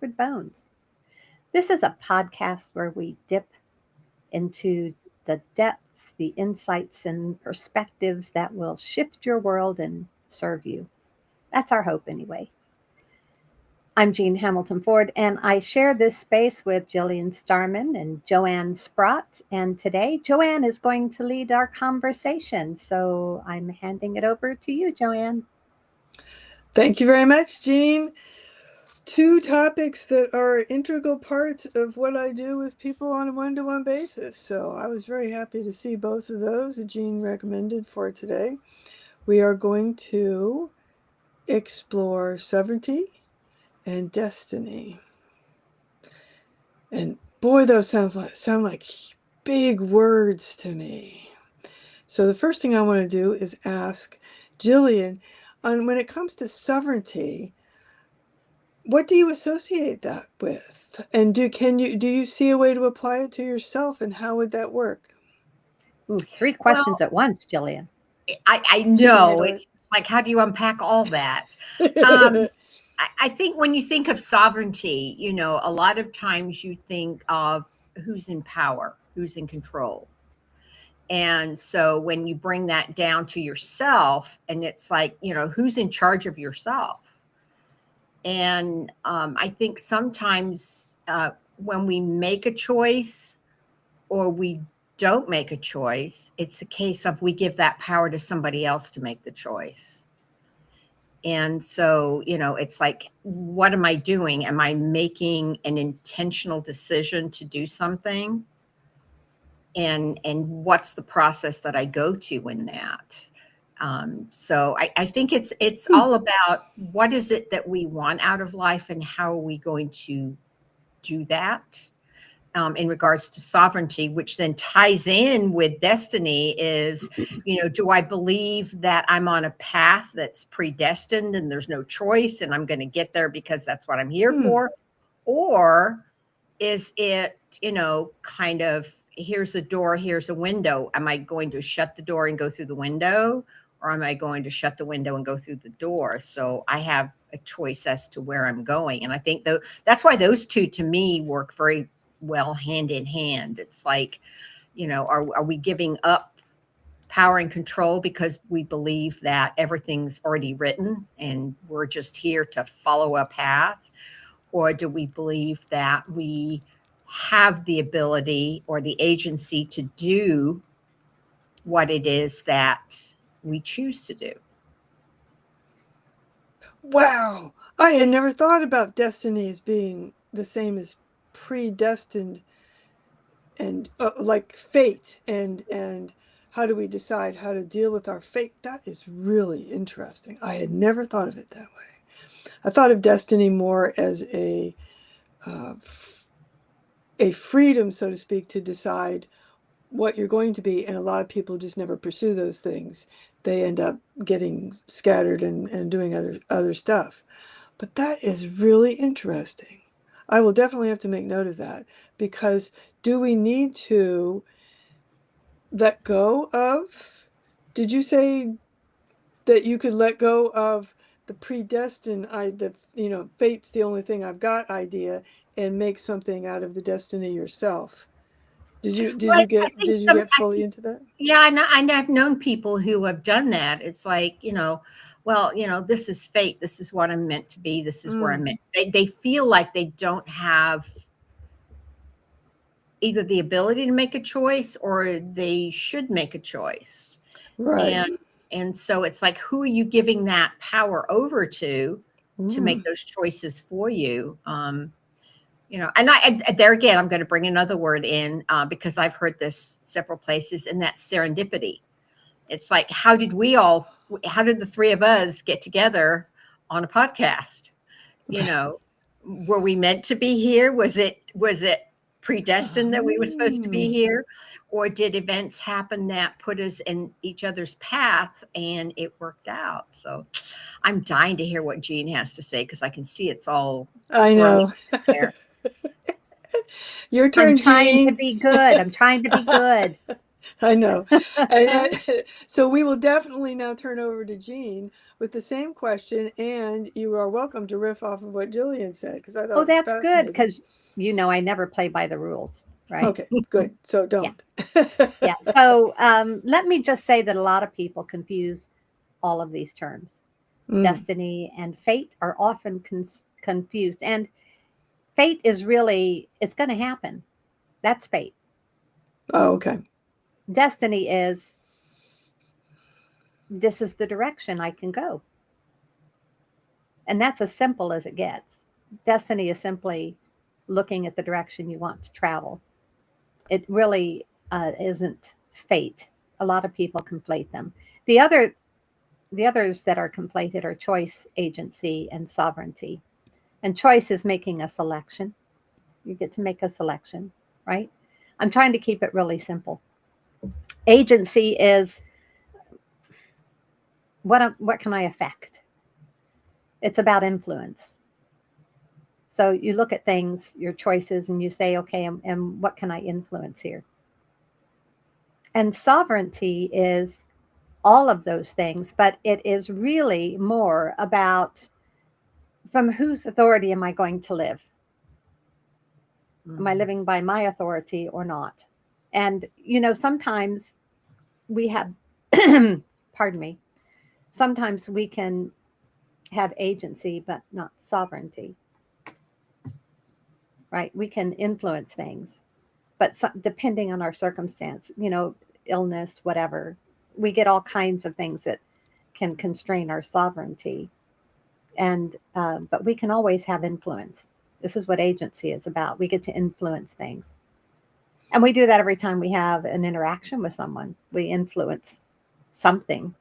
Sacred Bones. This is a podcast where we dip into the depths, the insights, and perspectives that will shift your world and serve you. That's our hope, anyway. I'm Jean Hamilton-Fford, and I share this space with Jillian Starman and Joanne Sprott. And today, Joanne is going to lead our conversation. So I'm handing it over to you, Joanne. Thank you very much, Jean. Two topics that are integral parts of what I do with people on a one-to-one basis. So I was very happy to see both of those that Jean recommended for today. We are going to explore sovereignty and destiny. And boy, those sound like big words to me. So the first thing I want to do is ask Jillian, when it comes to sovereignty, what do you associate that with? And do you see a way to apply it to yourself, and how would that work? Ooh, three questions at once, Jillian. I know. It's like, how do you unpack all that? I think when you think of sovereignty, a lot of times you think of who's in power, who's in control. And so when you bring that down to yourself, and it's like, who's in charge of yourself? And I think sometimes when we make a choice or we don't make a choice, it's a case of we give that power to somebody else to make the choice. And so, it's like, what am I doing? Am I making an intentional decision to do something? And what's the process that I go to in that? So I think it's all about what is it that we want out of life, and how are we going to do that in regards to sovereignty, which then ties in with destiny is, do I believe that I'm on a path that's predestined and there's no choice and I'm going to get there because that's what I'm here for? Or is it, kind of, here's a door, here's a window. Am I going to shut the door and go through the window? Or am I going to shut the window and go through the door? So I have a choice as to where I'm going. And I think that's why those two to me work very well hand in hand. It's like, are we giving up power and control because we believe that everything's already written and we're just here to follow a path? Or do we believe that we have the ability or the agency to do what it is that we choose to do? Wow. I had never thought about destiny as being the same as predestined, and like fate, and how do we decide how to deal with our fate? That is really interesting. I had never thought of it that way. I thought of destiny more as a freedom, so to speak, to decide what you're going to be. And a lot of people just never pursue those things. They end up getting scattered and doing other stuff. But that is really interesting. I will definitely have to make note of that, because do we need to let go of, did you say that you could let go of the predestined, fate's the only thing I've got idea, and make something out of the destiny yourself? Did you get fully into that? Yeah, and I've known people who have done that. It's like, this is fate. This is what I'm meant to be. This is where I'm meant. They feel like they don't have either the ability to make a choice or they should make a choice. Right. And so it's like, who are you giving that power over to make those choices for you? And there again, I'm going to bring another word in because I've heard this several places, and that's serendipity. It's like, how did the three of us get together on a podcast? Were we meant to be here? Was it predestined that we were supposed to be here? Or did events happen that put us in each other's paths and it worked out? So I'm dying to hear what Jean has to say, because I can see it's all I know. There. Your turn, I'm trying Jean. to be good. I'm trying to be good. I know. And so we will definitely now turn over to Jean with the same question, and you are welcome to riff off of what Jillian said, because I thought Oh, it was that's good fascinating. because I never play by the rules, right? Okay, good. So Yeah. don't. Yeah. So let me just say that a lot of people confuse all of these terms. Destiny and fate are often confused. And fate is really, it's going to happen. That's fate. Oh, okay. Destiny is, this is the direction I can go. And that's as simple as it gets. Destiny is simply looking at the direction you want to travel. It really isn't fate. A lot of people conflate them. The other the others that are conflated are choice, agency, and sovereignty. And choice is making a selection. You get to make a selection, right? I'm trying to keep it really simple. Agency is what can I affect? It's about influence. So you look at things, your choices, and you say, okay, and what can I influence here? And sovereignty is all of those things, but it is really more about from whose authority am I going to live? Am I living by my authority or not? And, sometimes we have, pardon me, sometimes we can have agency, but not sovereignty, right? We can influence things, but depending on our circumstance, illness, whatever, we get all kinds of things that can constrain our sovereignty. And, but we can always have influence. This is what agency is about. We get to influence things. And we do that every time we have an interaction with someone. We influence something.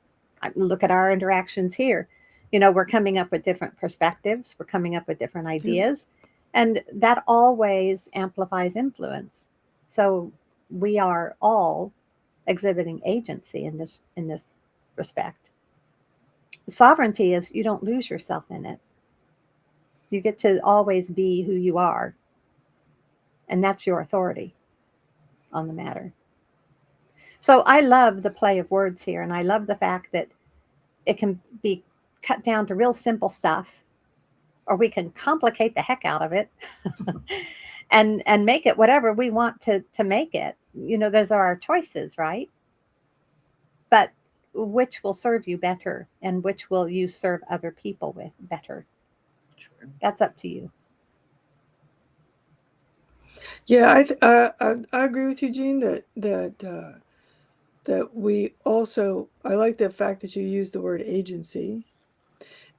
Look at our interactions here. We're coming up with different perspectives, we're coming up with different ideas, and that always amplifies influence. So we are all exhibiting agency in this respect. Sovereignty is you don't lose yourself in it. You get to always be who you are, and that's your authority on the matter. So I love the play of words here, and I love the fact that it can be cut down to real simple stuff, or we can complicate the heck out of it and make it whatever we want to make it. Those are our choices, right? But which will serve you better, and which will you serve other people with better? True. That's up to you. Yeah, I agree with you, Jean, that we also, I like the fact that you used the word agency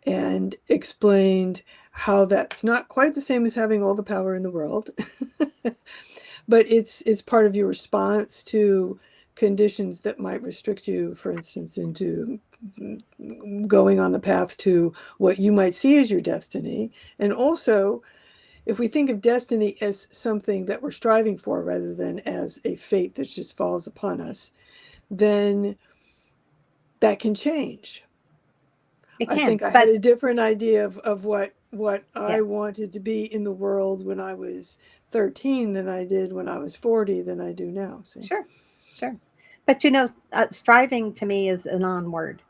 and explained how that's not quite the same as having all the power in the world, but it's part of your response to conditions that might restrict you, for instance, into going on the path to what you might see as your destiny. And also, if we think of destiny as something that we're striving for rather than as a fate that just falls upon us, then that can change. It I can, think I had but a different idea of what I yeah, wanted to be in the world when I was 13 than I did when I was 40 than I do now. See? sure, sure. But striving to me is a non-word.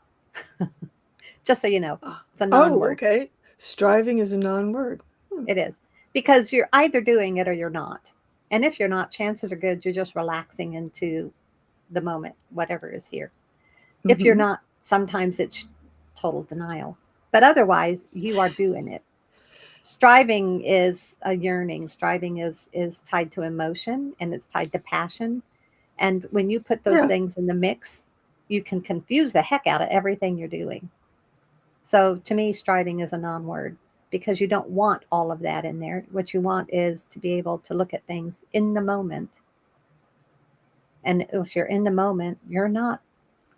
Just so you know, it's a Oh, non-word. okay. Striving is a non-word. It is because you're either doing it or you're not. And if you're not, chances are good you're just relaxing into the moment, whatever is here. If you're Mm-hmm. not, sometimes it's total denial. But otherwise, you are doing it. Striving is a yearning. Striving is tied to emotion, and it's tied to passion. And when you put those Yeah. things in the mix, you can confuse the heck out of everything you're doing. So to me, striving is a non-word because you don't want all of that in there. What you want is to be able to look at things in the moment. And if you're in the moment, you're not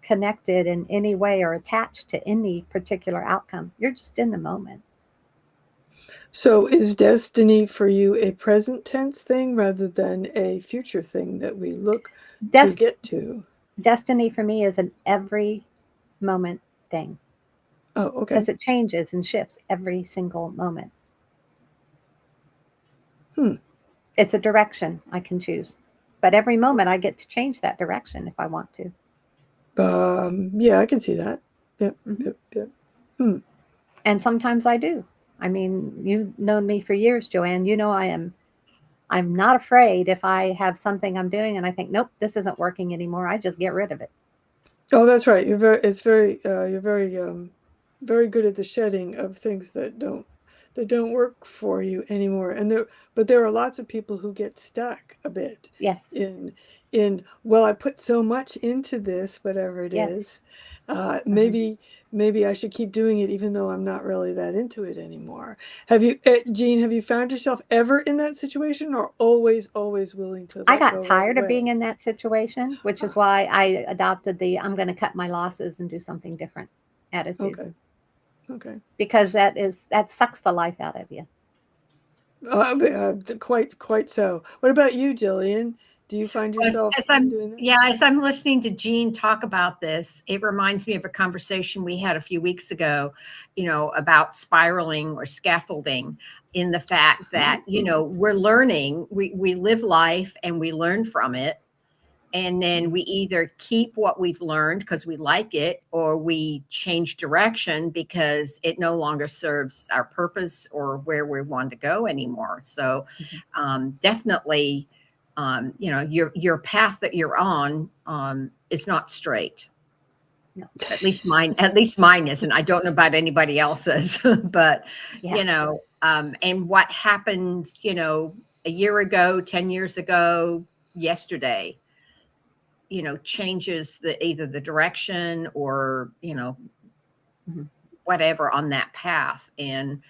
connected in any way or attached to any particular outcome. You're just in the moment. So is destiny for you a present tense thing rather than a future thing that we look to Des- get to? Destiny for me is an every moment thing Oh, because okay. it changes and shifts every single moment. Hmm. It's a direction I can choose, but every moment I get to change that direction if I want to. Yeah, I can see that. Yep, Mhm. yep. And sometimes I do. I mean, you've known me for years, Joanne. You know I'm not afraid if I have something I'm doing and I think, nope, this isn't working anymore. I just get rid of it. Oh, that's right. You're very good at the shedding of things that don't work for you anymore. But there are lots of people who get stuck a bit Yes. in, well, I put so much into this, whatever it Yes. is. Maybe I should keep doing it even though I'm not really that into it anymore. Jean, have you found yourself ever in that situation, or always willing to I let got go right tired of being away? in that situation, which is why I adopted the I'm going to cut my losses and do something different attitude, Okay. Okay. because that sucks the life out of you. Quite so. What about you, Jillian? Do you find yourself doing that? As I'm listening to Jean talk about this, it reminds me of a conversation we had a few weeks ago, about spiraling or scaffolding, in the fact that, we're learning, we live life and we learn from it. And then we either keep what we've learned because we like it, or we change direction because it no longer serves our purpose or where we want to go anymore. So definitely, your path that you're on is not straight. No. At least mine isn't. I don't know about anybody else's, but Yeah. and what happened, a year ago, 10 years ago, yesterday, changes either the direction or, Mhm. whatever on that path. And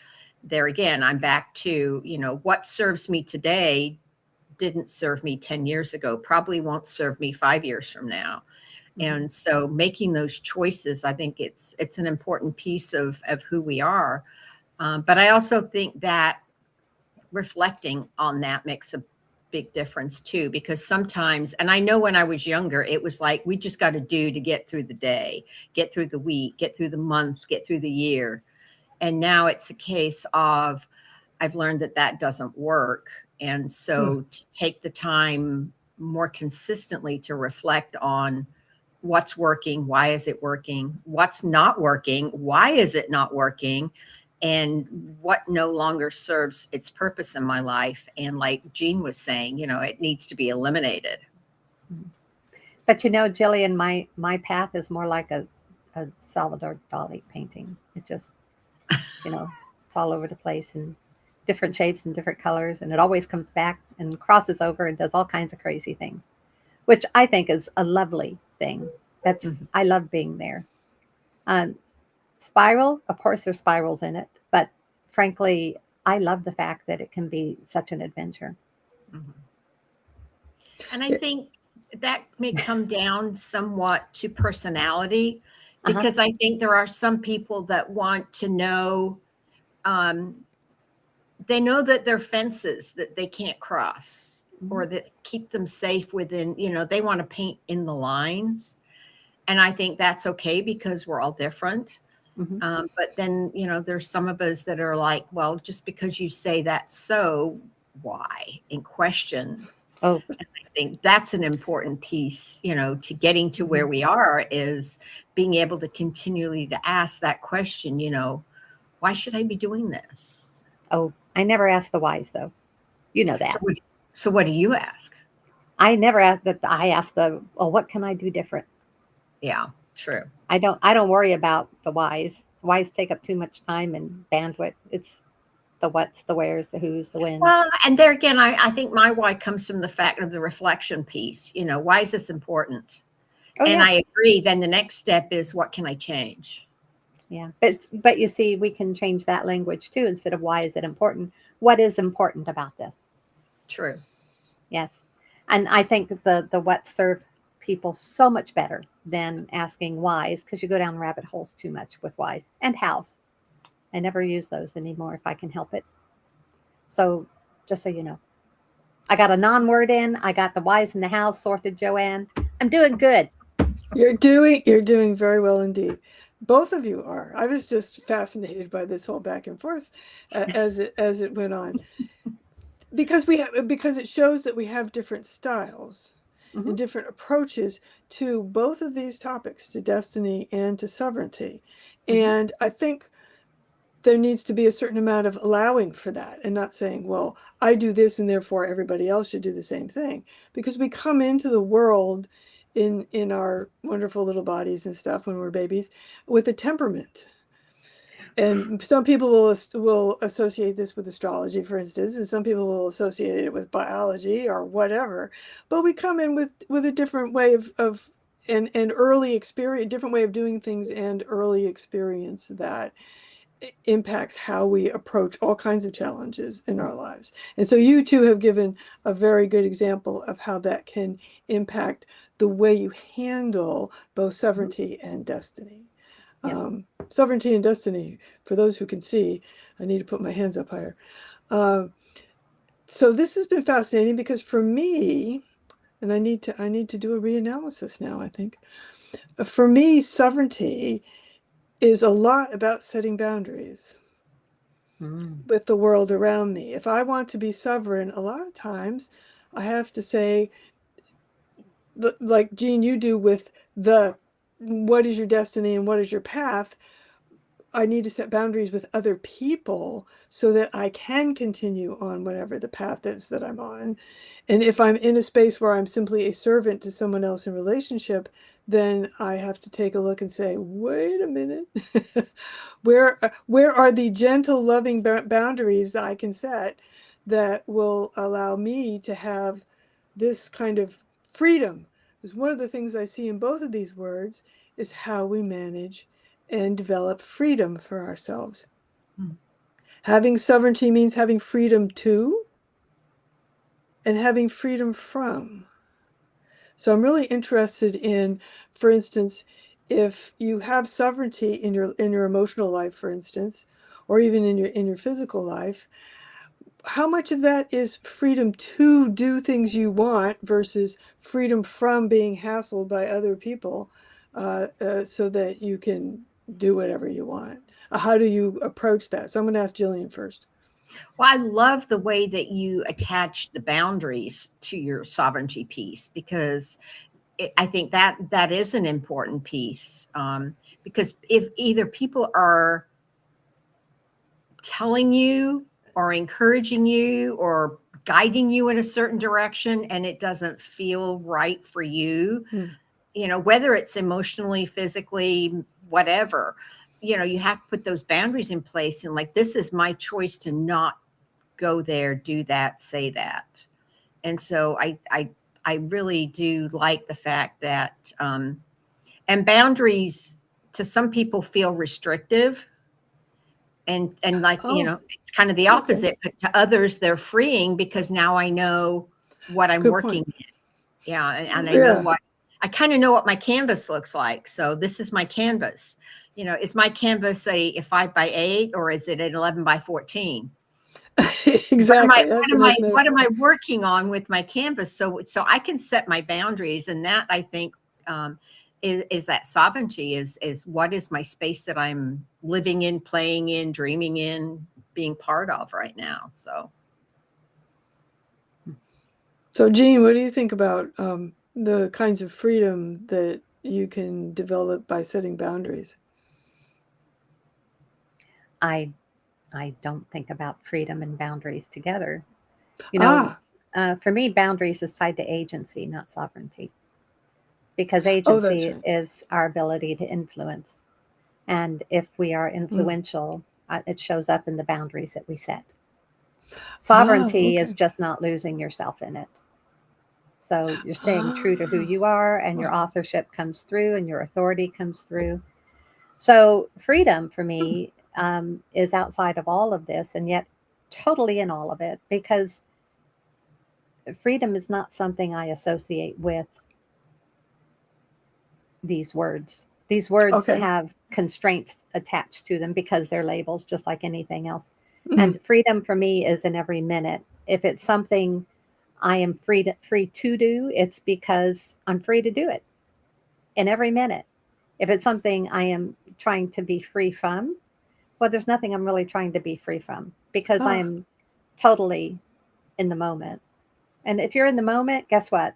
there again, I'm back to, what serves me today didn't serve me 10 years ago, probably won't serve me 5 years from now. Mhm. And so making those choices, I think it's an important piece of who we are. But I also think that reflecting on that makes a big difference too, because sometimes, and I know when I was younger, it was like, we just got to do to get through the day, get through the week, get through the month, get through the year. And now it's a case of, I've learned that doesn't work. And so to take the time more consistently to reflect on what's working, why is it working, what's not working, why is it not working, and what no longer serves its purpose in my life. And like Jean was saying, it needs to be eliminated. But Jillian, my path is more like a Salvador Dali painting. It just, it's all over the place in different shapes and different colors, and it always comes back and crosses over and does all kinds of crazy things, which I think is a lovely thing. I love being there. Um, Spiral, of course, there's spirals in it, but frankly, I love the fact that it can be such an adventure. Mm-hmm. And I think that may come down somewhat to personality, because I think there are some people that want to know, they know that there are fences that they can't cross, or that keep them safe within, they want to paint in the lines. And I think that's okay, because we're all different. But then, there's some of us that are like, well, just because you say that, so why? And question. Oh, And I think that's an important piece, to getting to where we are, is being able to continually to ask that question, why should I be doing this? oh, I never ask the whys though. You know that. So what do you ask? I never ask that. I ask well, what can I do different? Yeah, true. I don't worry about the whys. Whys take up too much time and bandwidth. It's the what's, the where's, the who's, the when's. Well, and there again, I think my why comes from the fact of the reflection piece. Why is this important? Oh, And yeah. I agree. Then the next step is, what can I change? Yeah. But you see, we can change that language too. Instead of why is it important? What is important about this? True. Yes. And I think the what serve people so much better than asking whys, because you go down rabbit holes too much with whys and hows. I never use those anymore if I can help it. So just so you know, I got a non-word in. I got the whys in the house sorted, Joanne. I'm doing good. You're doing very well indeed. Both of you are. I was just fascinated by this whole back and forth as it went on. because it shows that we have different styles Mm-hmm. and different approaches to both of these topics, to destiny and to sovereignty. Mm-hmm. And I think there needs to be a certain amount of allowing for that, and not saying, well, I do this and therefore everybody else should do the same thing, because we come into the world in our wonderful little bodies and stuff when we're babies with a temperament. And some people will associate this with astrology, for instance, and some people will associate it with biology or whatever. But we come in with a different way of an early experience, different way of doing things, and early experience that impacts how we approach all kinds of challenges in our lives. And so you two have given a very good example of how that can impact the way you handle both sovereignty and destiny. Yeah. Sovereignty and destiny, for those who can see, I need to put my hands up higher. So this has been fascinating, because for me, and I need to do a reanalysis now, I think. For me, sovereignty is a lot about setting boundaries with the world around me. If I want to be sovereign, a lot of times I have to say, like Jean, you do with what is your destiny and what is your path, I need to set boundaries with other people so that I can continue on whatever the path is that I'm on. And if I'm in a space where I'm simply a servant to someone else in relationship, then I have to take a look and say, wait a minute, where are the gentle, loving boundaries that I can set that will allow me to have this kind of freedom? Because one of the things I see in both of these words is how we manage and develop freedom for ourselves. Having sovereignty means having freedom to and having freedom from. So I'm really interested in, for instance, if you have sovereignty in your emotional life, for instance, or even in your physical life, how much of that is freedom to do things you want versus freedom from being hassled by other people, so that you can do whatever you want? How do you approach that? So I'm going to ask Jillian first. Well, I love the way that you attach the boundaries to your sovereignty piece, because I think that is an important piece. Because if either people are telling you or encouraging you or guiding you in a certain direction and it doesn't feel right for you, whether it's emotionally, physically, whatever, you have to put those boundaries in place, and like, this is my choice to not go there, do that, say that. And so I really do like the fact that, and boundaries to some people feel restrictive, and like, it's kind of the opposite, but to others they're freeing, because now I know what I'm working in. Yeah. And I know I kind of know what my canvas looks like. So this is my canvas. Is my canvas a 5x8 or is it an 11x14? Exactly. What am I working on with my canvas? So I can set my boundaries, and that, I think, is that sovereignty is what is my space that I'm living in, playing in, dreaming in, being part of right now. So Jean, what do you think about the kinds of freedom that you can develop by setting boundaries? I don't think about freedom and boundaries together. For me, boundaries is tied to agency, not sovereignty, because that's agency right. is our ability to influence. And if we are influential, it shows up in the boundaries that we set. Sovereignty is just not losing yourself in it. So you're staying true to who you are, and your authorship comes through and your authority comes through. So freedom for me is outside of all of this, and yet totally in all of it, because freedom is not something I associate with these words. These words have constraints attached to them because they're labels, just like anything else. And freedom for me is in every minute. If it's something I am free to do, it's because I'm free to do it in every minute. If it's something I am trying to be free from, well, there's nothing I'm really trying to be free from, because I am totally in the moment. And if you're in the moment, guess what?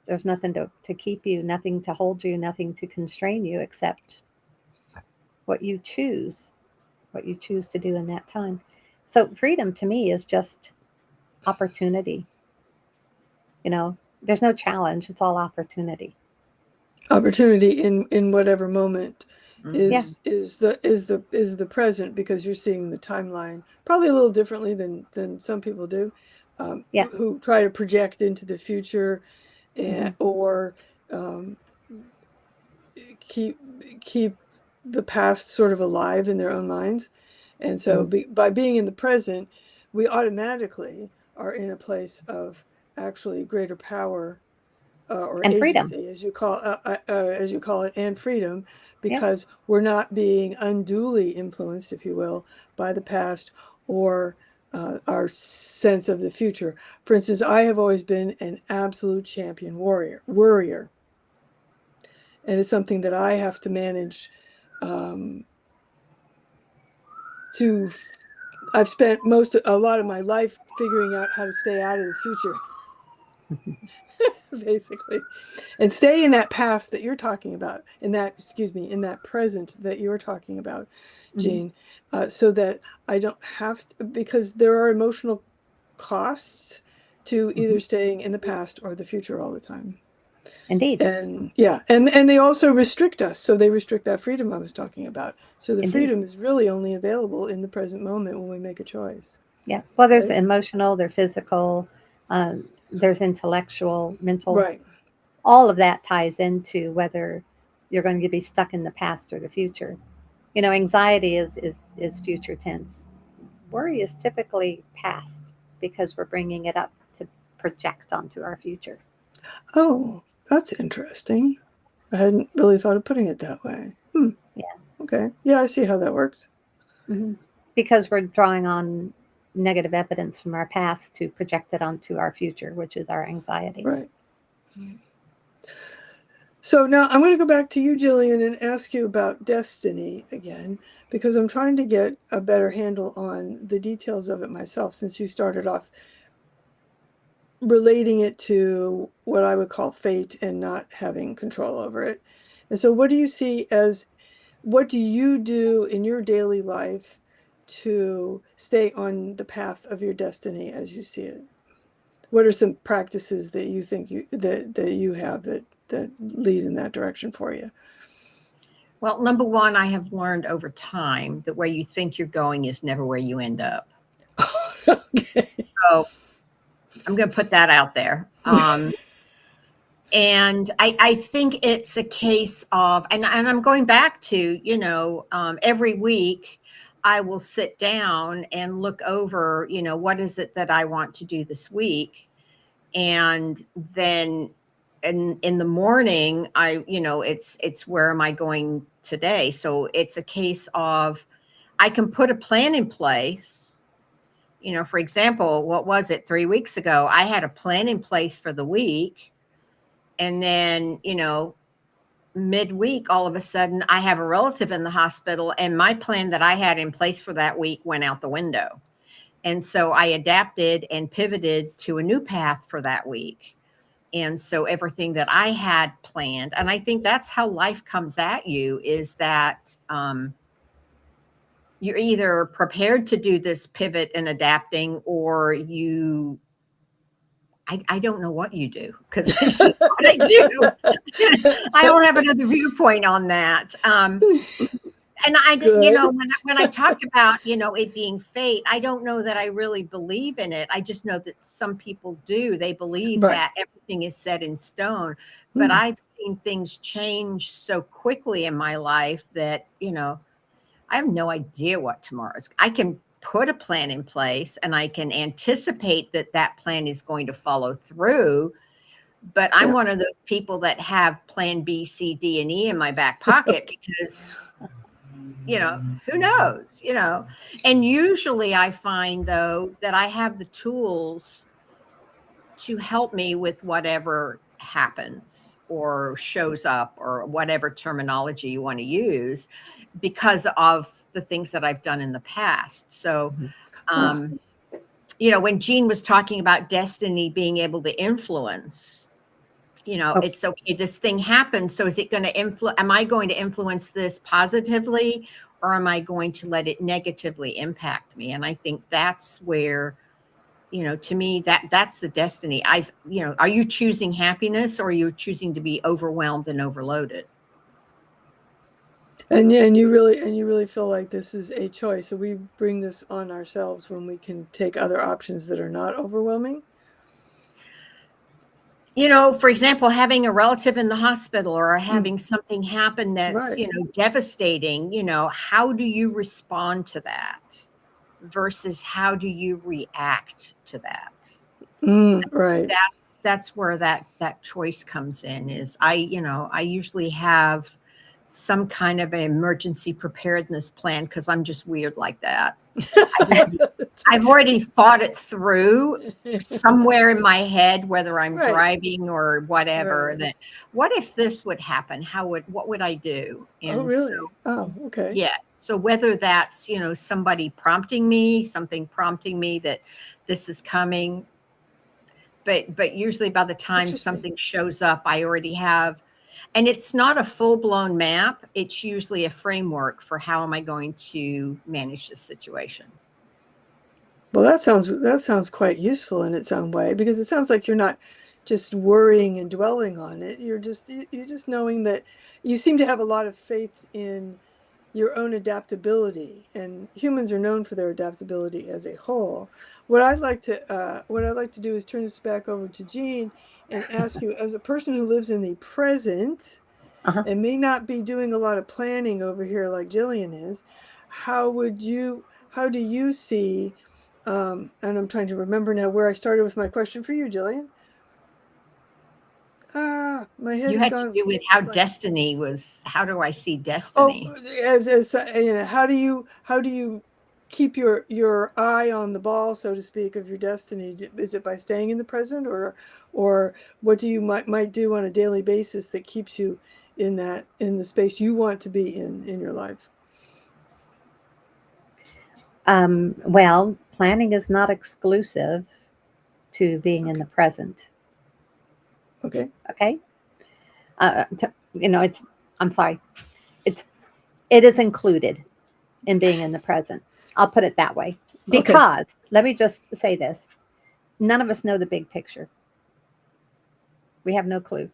There's nothing to keep you, nothing to hold you, nothing to constrain you except what you choose to do in that time. So freedom to me is just opportunity. There's no challenge, it's all opportunity. Opportunity in whatever moment Yeah. is the present, because you're seeing the timeline probably a little differently than some people do, Yeah. who try to project into the future, or keep the past sort of alive in their own minds. And so by being in the present, we automatically are in a place of actually greater power, or And freedom. agency, as you call it, and freedom, Yeah. because we're not being unduly influenced, if you will, by the past or our sense of the future. For instance, I have always been an absolute champion worrier, and it's something that I have to manage. I've spent a lot of my life figuring out how to stay out of the future. Basically, and stay in that past that you're talking about, in that present that you're talking about, Jean, so that I don't have to, because there are emotional costs to either staying in the past or the future all the time. Indeed. And and they also restrict us. So they restrict that freedom I was talking about. So the Indeed. freedom is really only available in the present moment when we make a choice. Yeah. Well, there's Right? emotional, there's physical, there's intellectual, mental. Right. All of that ties into whether you're going to be stuck in the past or the future. Anxiety is future tense. Worry is typically past because we're bringing it up to project onto our future. Oh, that's interesting. I hadn't really thought of putting it that way. Yeah. Okay. Yeah, I see how that works. Because we're drawing on negative evidence from our past to project it onto our future, which is our anxiety. Right. So now I'm going to go back to you, Jillian, and ask you about destiny again, because I'm trying to get a better handle on the details of it myself, since you started off relating it to what I would call fate and not having control over it. And so what do you do in your daily life to stay on the path of your destiny as you see it? What are some practices that you think that you have that lead in that direction for you? Well, number one, I have learned over time that where you think you're going is never where you end up. Okay. So I'm going to put that out there. And I think it's a case of, and I'm going back to, every week I will sit down and look over, what is it that I want to do this week? And then in the morning, it's where am I going today? So it's a case of, I can put a plan in place. For example, what was it? 3 weeks ago, I had a plan in place for the week. And then, midweek, all of a sudden, I have a relative in the hospital, and my plan that I had in place for that week went out the window. And so I adapted and pivoted to a new path for that week. And so everything that I had planned, and I think that's how life comes at you, is that you're either prepared to do this pivot and adapting, or I don't know what you do, because it's just what I do. I don't have another viewpoint on that. And I did, when I talked about, it being fate, I don't know that I really believe in it. I just know that some people do. They believe that everything is set in stone. But I've seen things change so quickly in my life that, I have no idea what tomorrow is. I can put a plan in place and I can anticipate that plan is going to follow through. But I'm one of those people that have plan B, C, D, and E in my back pocket because, who knows, and usually I find, though, that I have the tools to help me with whatever happens or shows up, or whatever terminology you want to use, because of the things that I've done in the past. So, when Jean was talking about destiny being able to influence, Okay. it's okay. This thing happens. So is it going to am I going to influence this positively, or am I going to let it negatively impact me? And I think that's where, to me, that's the destiny. Are you choosing happiness, or are you choosing to be overwhelmed and overloaded? And you really feel like this is a choice. So we bring this on ourselves when we can take other options that are not overwhelming. For example, having a relative in the hospital, or having something happen that's, Right. Devastating, how do you respond to that versus how do you react to that? Right. That's where that choice comes in. Is I usually have some kind of an emergency preparedness plan, because I'm just weird like that. I've already thought it through somewhere in my head, whether I'm Right. driving or whatever, Right. that what if this would happen? What would I do? Oh, And so, really? Oh, okay. yeah. So whether that's, somebody prompting me, something prompting me that this is coming, but usually by the time Interesting. something shows up, I already have, and it's not a full-blown map. It's usually a framework for how am I going to manage this situation. Well, that sounds quite useful in its own way, because it sounds like you're not just worrying and dwelling on it. You're just knowing that you seem to have a lot of faith in your own adaptability, and humans are known for their adaptability as a whole. What I'd like to do is turn this back over to Jean and ask you, as a person who lives in the present Uh-huh. and may not be doing a lot of planning over here like Jillian is, how do you see, and I'm trying to remember now where I started with my question for you, Jillian. My head You has had to gone do with how blank. destiny was. How do I see Oh, destiny? as how do you keep your eye on the ball, so to speak, of your destiny? Is it by staying in the present, or what do you might do on a daily basis that keeps you in the space you want to be in your life? Well, planning is not exclusive to being in Okay. the present. Okay. Okay. It's, I'm sorry, it is included in being in the present. I'll put it that way. Okay. Because let me just say this, none of us know the big picture. We have no clue.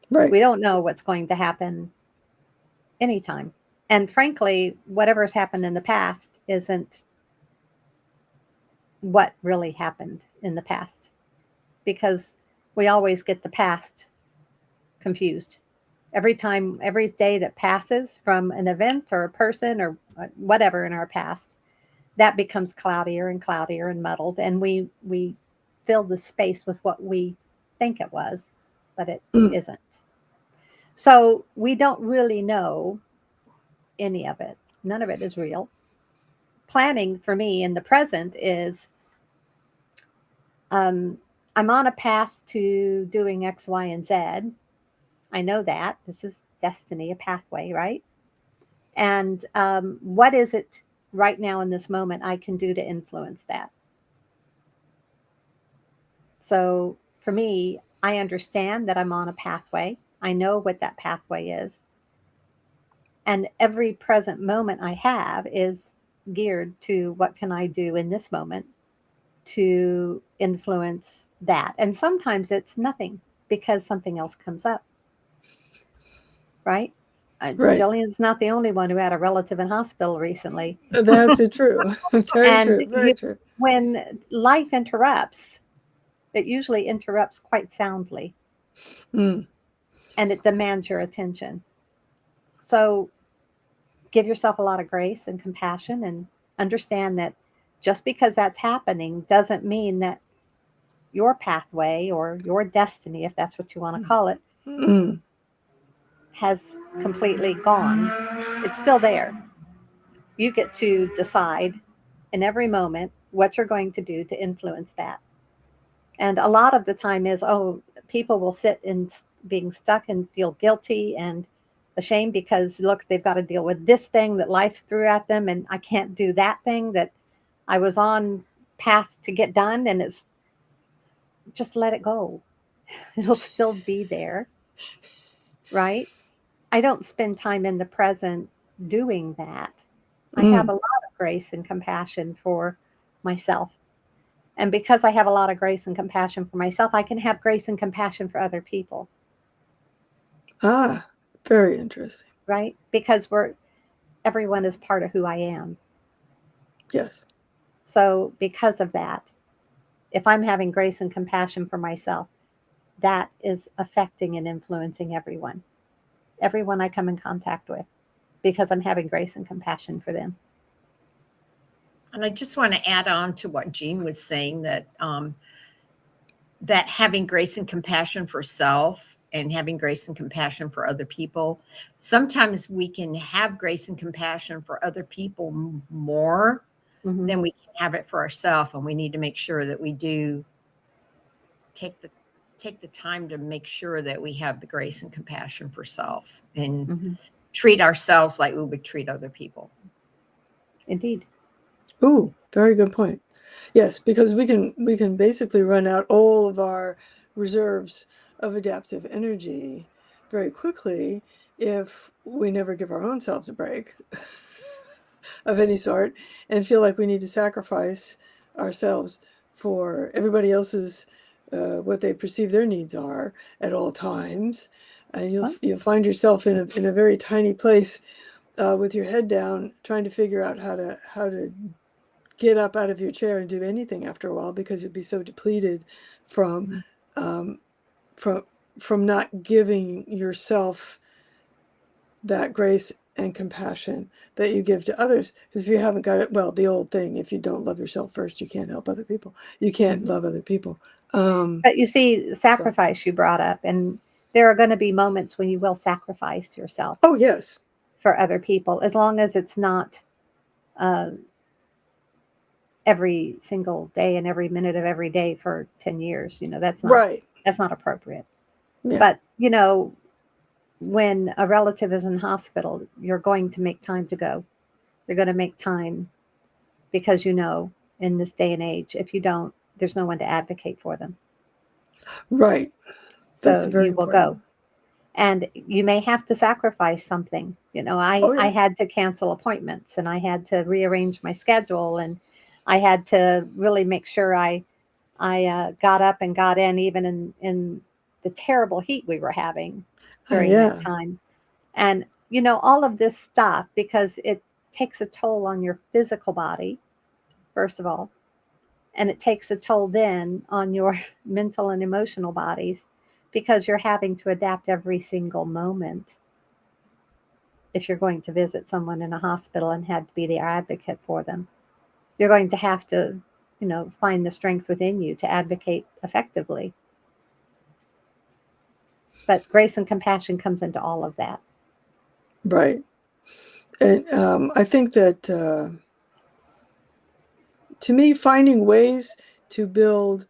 Right. We don't know what's going to happen anytime. And frankly, whatever has happened in the past isn't what really happened in the past, because we always get the past confused. Every time, every day that passes from an event or a person or whatever in our past, that becomes cloudier and cloudier and muddled, and we fill the space with what we think it was, but it Mm. isn't. So we don't really know any of it. None of it is real. Planning for me in the present is, um, I'm on a path to doing X, Y, and Z. I know that this is destiny, a pathway, right? And what is it right now in this moment I can do to influence that? So for me, I understand that I'm on a pathway. I know what that pathway is. And every present moment I have is geared to what can I do in this moment to influence that. And sometimes it's nothing because something else comes up, right? Right. Jillian's not the only one who had a relative in hospital recently. That's it. True. Very And true. Very true. when life interrupts, it usually interrupts quite soundly, Mm. and it demands your attention. So give yourself a lot of grace and compassion, and understand that just because that's happening doesn't mean that your pathway or your destiny, if that's what you want to call it, Mm. has completely gone. It's still there. You get to decide in every moment what you're going to do to influence that. And a lot of the time is, oh, people will sit in being stuck and feel guilty and ashamed because look, they've got to deal with this thing that life threw at them, and I can't do that thing that I was on path to get done, and it's just let it go. It'll still be there, right? I don't spend time in the present doing that. I have a lot of grace and compassion for myself. And because I have a lot of grace and compassion for myself, I can have grace and compassion for other people. Ah, very interesting. Right? Because everyone is part of who I am. Yes. So because of that, if I'm having grace and compassion for myself, that is affecting and influencing everyone I come in contact with, because I'm having grace and compassion for them. And I just want to add on to what Jean was saying, that that having grace and compassion for self and having grace and compassion for other people, sometimes we can have grace and compassion for other people more than we can have it for ourselves, and we need to make sure that we do take the time to make sure that we have the grace and compassion for self and treat ourselves like we would treat other people. Indeed. Ooh, very good point. Yes, because we can basically run out all of our reserves of adaptive energy very quickly if we never give our own selves a break of any sort and feel like we need to sacrifice ourselves for everybody else's what they perceive their needs are at all times. And you'll find yourself in a very tiny place with your head down, trying to figure out how to get up out of your chair and do anything after a while, because you'll be so depleted from from not giving yourself that grace and compassion that you give to others. Because if you haven't got it, well, the old thing, if you don't love yourself first, you can't help other people. You can't love other people. But you see, sacrifice you brought up, and there are going to be moments when you will sacrifice yourself. Oh, yes. For other people, as long as it's not every single day and every minute of every day for 10 years. That's not right. That's not appropriate. Yeah. But when a relative is in hospital, you're going to make time to go. You're going to make time, because in this day and age, if you don't, there's no one to advocate for them. Right. So you will go. And you may have to sacrifice something. I had to cancel appointments, and I had to rearrange my schedule, and I had to really make sure I got up and got in, even in the terrible heat we were having during that time. And, all of this stuff, because it takes a toll on your physical body, first of all, and it takes a toll then on your mental and emotional bodies, because you're having to adapt every single moment. If you're going to visit someone in a hospital and had to be the advocate for them, you're going to have to, find the strength within you to advocate effectively. But grace and compassion comes into all of that. Right. And I think that to me, finding ways to build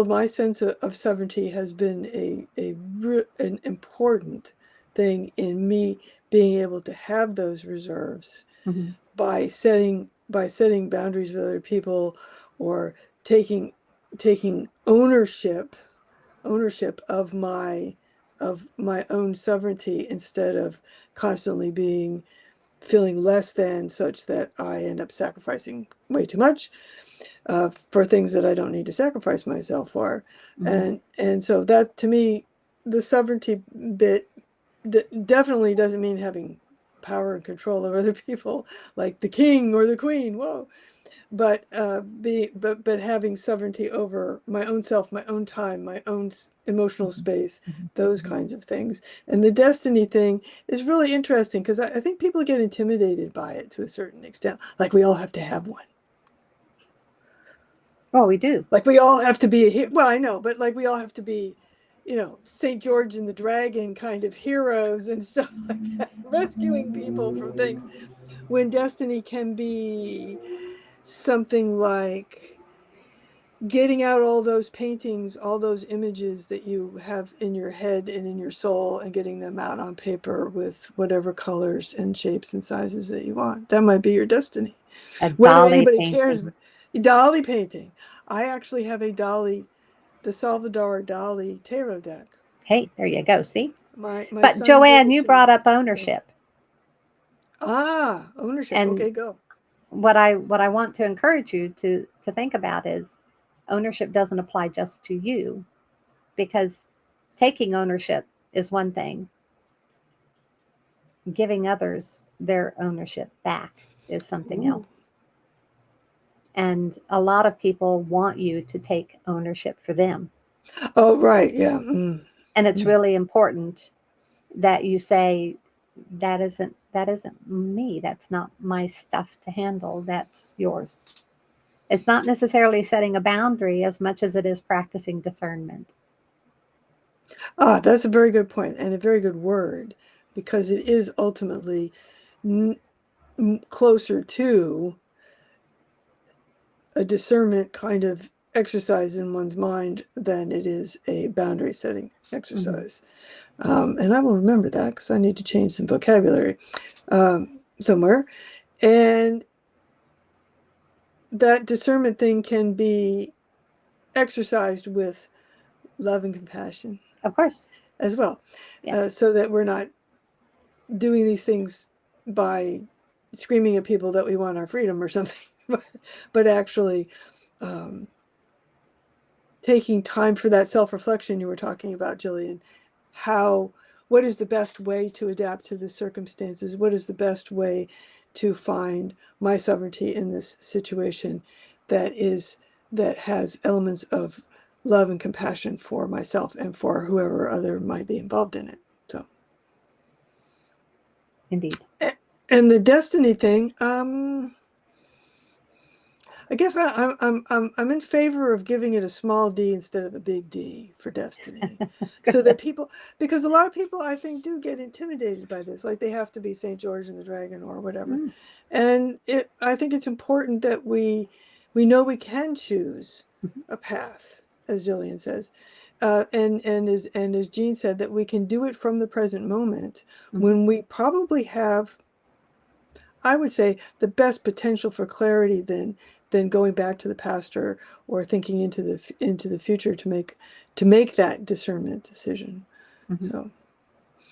my sense of sovereignty has been an important thing in me being able to have those reserves by setting boundaries with other people, or taking ownership of my own sovereignty, instead of constantly feeling less than, such that I end up sacrificing way too much for things that I don't need to sacrifice myself for. And so that, to me, the sovereignty bit definitely doesn't mean having power and control over other people like the king or the queen. Whoa. But having sovereignty over my own self, my own time, my own emotional space, those kinds of things. And the destiny thing is really interesting, because I think people get intimidated by it to a certain extent. Like, we all have to have one. Oh, we do. Like, we all have to be a hero. Well, I know, but like, we all have to be, St. George and the Dragon kind of heroes and stuff like that, rescuing people from things, when destiny can be something like getting out all those paintings, all those images that you have in your head and in your soul, and getting them out on paper with whatever colors and shapes and sizes that you want. That might be your destiny. A Whether dolly anybody cares. painting. Dolly painting. I actually have a Dolly, the Salvador Dali tarot deck. Hey, there you go. See? My But son gave Joanne, it you to me. brought up So, ownership. ownership. And Okay, go. what I want to encourage you to think about is ownership doesn't apply just to you, because taking ownership is one thing. Giving others their ownership back is something Ooh. else. And a lot of people want you to take ownership for them. Oh, right. Yeah. Mm. And it's Mm. really important that you say, that isn't me. That's not my stuff to handle. That's yours. It's not necessarily setting a boundary as much as it is practicing discernment. That's a very good point, and a very good word, because it is ultimately closer to a discernment kind of exercise in one's mind than it is a boundary setting exercise. And I will remember that, because I need to change some vocabulary somewhere. And that discernment thing can be exercised with love and compassion Of course. as well, Yeah. so that we're not doing these things by screaming at people that we want our freedom or something, but actually taking time for that self-reflection you were talking about, Jillian. What is the best way to adapt to the circumstances? What is the best way to find my sovereignty in this situation that has elements of love and compassion for myself and for whoever other might be involved in it. So, Indeed. and the destiny thing, I guess I'm in favor of giving it a small d instead of a big D for destiny, so that because a lot of people, I think, do get intimidated by this, like they have to be St. George and the Dragon or whatever. And I think it's important that we know we can choose a path, as Jillian says, and as Jean said, that we can do it from the present moment when we probably have, I would say, the best potential for clarity than going back to the past or thinking into the future to make that discernment decision. So,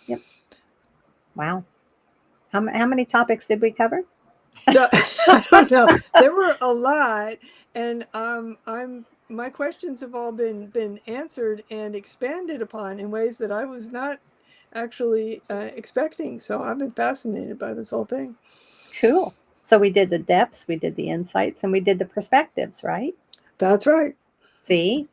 Yep. Wow. How many topics did we cover? I don't know. There were a lot, and my questions have all been answered and expanded upon in ways that I was not actually expecting. So I've been fascinated by this whole thing. Cool. So we did the depths, we did the insights, and we did the perspectives, right? That's right. See?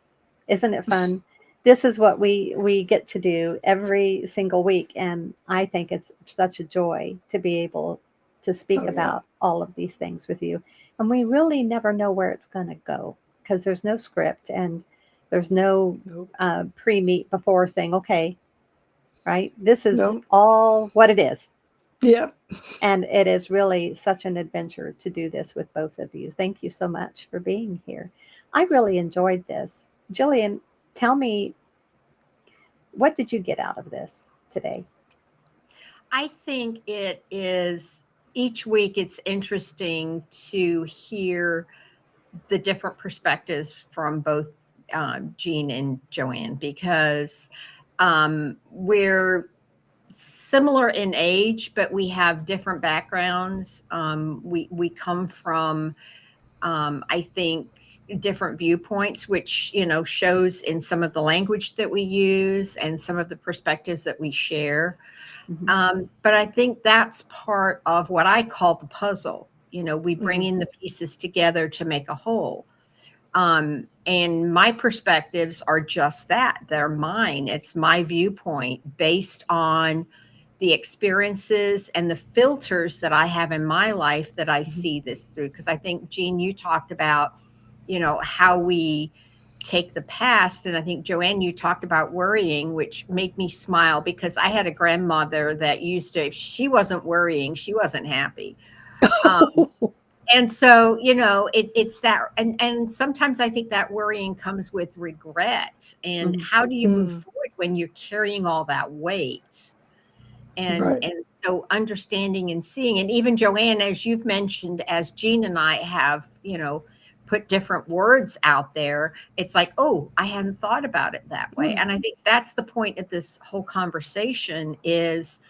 Isn't it fun? This is what we get to do every single week, and I think it's such a joy to be able to speak about all of these things with you. And we really never know where it's going to go, because there's no script and there's no pre-meet before saying, okay, right? This is all what it is. Yeah. And it is really such an adventure to do this with both of you. Thank you so much for being here. I really enjoyed this. Jillian, tell me, what did you get out of this today? I think it is, each week it's interesting to hear the different perspectives from both Jean and Joanne, because we're similar in age, but we have different backgrounds. We come from, I think, different viewpoints, which shows in some of the language that we use and some of the perspectives that we share. But I think that's part of what I call the puzzle. We bring in the pieces together to make a whole. And my perspectives are just that. They're mine. It's my viewpoint based on the experiences and the filters that I have in my life that I see this through. Because I think, Jean, you talked about, how we take the past. And I think, Joanne, you talked about worrying, which made me smile, because I had a grandmother that used to, if she wasn't worrying, she wasn't happy. And so, it's that, and sometimes I think that worrying comes with regret. And how do you move forward when you're carrying all that weight? And Right. and so understanding and seeing, and even Joanne, as you've mentioned, as Jean and I have, put different words out there, it's like, oh, I hadn't thought about it that way. And I think that's the point of this whole conversation, is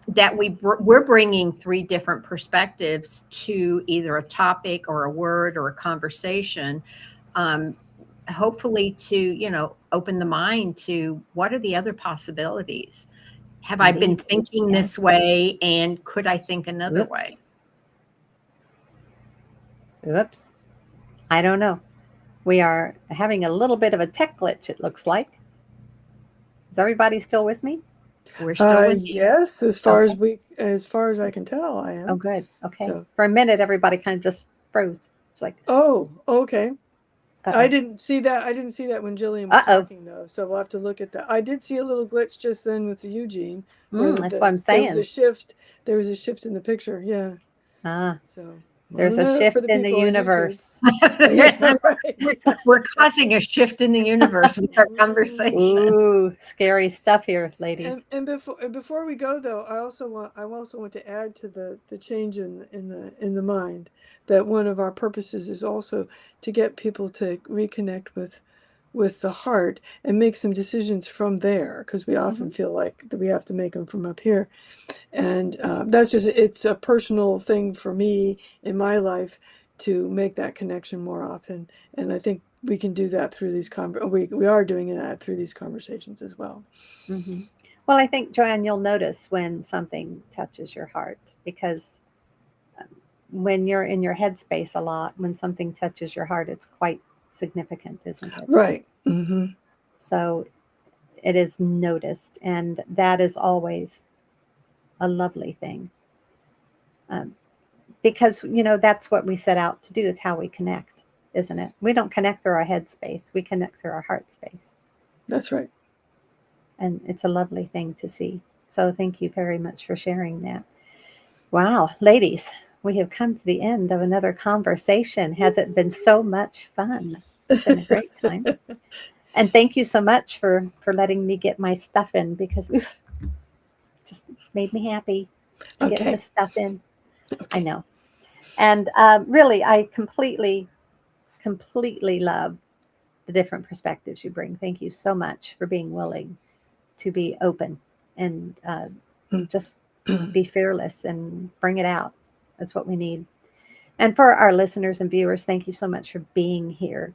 that we're bringing three different perspectives to either a topic or a word or a conversation, hopefully to, open the mind to what are the other possibilities. Have I been thinking this way, and could I think another way? Oops. I don't know. We are having a little bit of a tech glitch, it looks like. Is everybody still with me? We're still with you. Yes, as far as I can tell, I am. Oh, good. Okay. So. For a minute, everybody kind of just froze. It's like, oh, okay. uh-oh. I didn't see that. I didn't see that when Jillian was talking, though. So we'll have to look at that. I did see a little glitch just then with the Eugene. That's what I'm saying. There was a shift. There was a shift in the picture. Yeah. So there's a shift in the universe. Yeah, right. We're causing a shift in the universe with our conversation. Ooh, scary stuff here, ladies. And before we go, though, I also want to add to the change in the mind, that one of our purposes is also to get people to reconnect with the heart and make some decisions from there, because we often feel like that we have to make them from up here. And that's just, it's a personal thing for me in my life to make that connection more often. And I think we can do that through these we are doing that through these conversations as well. Well, I think, Joanne, you'll notice when something touches your heart, because when you're in your headspace a lot, when something touches your heart, it's quite significant, isn't it? Right. So it is noticed, and that is always a lovely thing. Because, that's what we set out to do. It's how we connect, isn't it? We don't connect through our headspace. We connect through our heart space. That's right. And it's a lovely thing to see. So thank you very much for sharing that. Wow, ladies, we have come to the end of another conversation. Has it been so much fun? It's been a great time. And thank you so much for letting me get my stuff in, because just made me happy to get this stuff in. I know. And really, I completely love the different perspectives you bring. Thank you so much for being willing to be open and just be fearless and bring it out. That's what we need. And for our listeners and viewers, thank you so much for being here.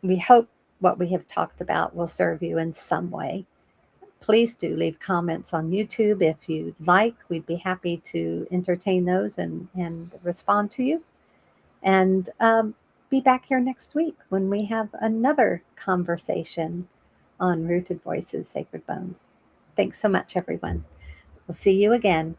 We hope what we have talked about will serve you in some way. Please do leave comments on YouTube if you'd like. We'd be happy to entertain those and respond to you. And be back here next week when we have another conversation on Rooted Voices, Sacred Bones. Thanks so much, everyone. We'll see you again.